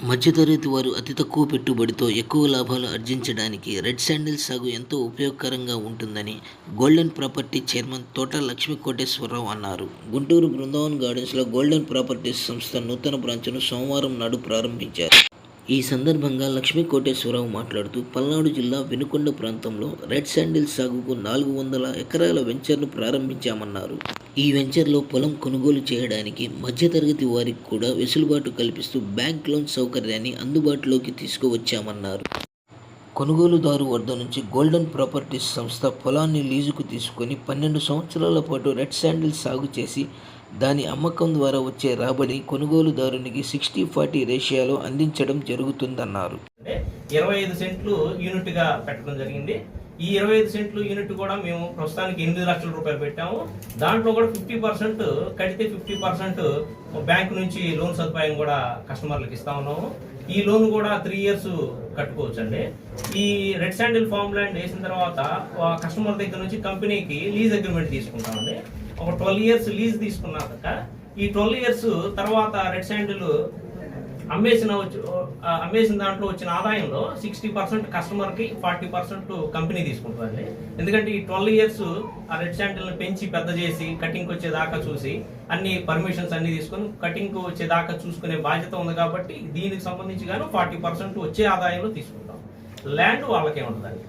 మధ్యతరగతి వారు అతి తక్కువ పెట్టుబడితో ఎక్కువ లాభాలు ఆర్జించడానికి రెడ్ శాండిల్ సాగు ఎంతో ఉపయోగకరంగా ఉంటుందని గోల్డెన్ ప్రాపర్టీ చైర్మన్ తోట లక్ష్మీ కోటేశ్వరరావు అన్నారు. గుంటూరు బృందావన్ గార్డెన్స్లో గోల్డెన్ ప్రాపర్టీస్ సంస్థ నూతన బ్రాంచ్ను సోమవారం నాడు ప్రారంభించారు. ఈ సందర్భంగా లక్ష్మీ కోటేశ్వరరావు మాట్లాడుతూ పల్నాడు జిల్లా వినుకొండ ప్రాంతంలో రెడ్ శాండిల్ సాగుకు 400 ఎకరాల వెంచర్ను ప్రారంభించామన్నారు. ఈ వెంచర్లో పొలం కొనుగోలు చేయడానికి మధ్యతరగతి వారికి కూడా వెసులుబాటు కల్పిస్తూ బ్యాంక్ లోన్ సౌకర్యాన్ని అందుబాటులోకి తీసుకువచ్చామన్నారు. కొనుగోలుదారు వద్ద నుంచి గోల్డెన్ ప్రాపర్టీస్ సంస్థ పొలాన్ని లీజుకు తీసుకొని 12 సంవత్సరాల పాటు రెడ్ శాండిల్ సాగు చేసి దాని అమ్మకం ద్వారా వచ్చే రాబడి కొనుగోలుదారునికి 60-40 రేషియోలో అందించడం జరుగుతుందన్నారు. 25 సెంట్లు యూనిట్గా పెట్టడం జరిగింది. ఈ 25 సెంట్లు యూనిట్ కూడా మేము ప్రస్తుతానికి 8 లక్షల రూపాయలు పెట్టాము. దాంట్లో కూడా 50% కడితే 50% బ్యాంకు నుంచి లోన్ సదుపాయం కూడా కస్టమర్లకు ఇస్తా ఉన్నాము. ఈ లోన్ కూడా 3 ఇయర్స్ కట్టుకోవచ్చు అండి. ఈ రెడ్ శాండిల్ ఫార్మ్ ల్యాండ్ వేసిన తర్వాత కస్టమర్ దగ్గర నుంచి కంపెనీకి లీజ్ అగ్రిమెంట్ తీసుకుంటామండి. ఒక 12 ఇయర్స్ లీజ్ తీసుకున్నాక ఈ 12 ఇయర్స్ తర్వాత రెడ్ శాండిల్ అమ్మేసిన దాంట్లో వచ్చిన ఆదాయంలో 60% కస్టమర్కి, 40% కంపెనీ తీసుకుంటుందండి. ఎందుకంటే ఈ 12 ఇయర్స్ ఆ రెడ్ శాండిల్ని పెంచి పెద్ద చేసి కటింగ్కి వచ్చేదాకా చూసి అన్ని పర్మిషన్స్ అన్ని తీసుకొని కటింగ్కి వచ్చేదాకా చూసుకునే బాధ్యత ఉంది. కాబట్టి దీనికి సంబంధించి గాను 40% వచ్చే ఆదాయంలో తీసుకుంటాం. ల్యాండ్ వాళ్ళకే ఉంటుందండి.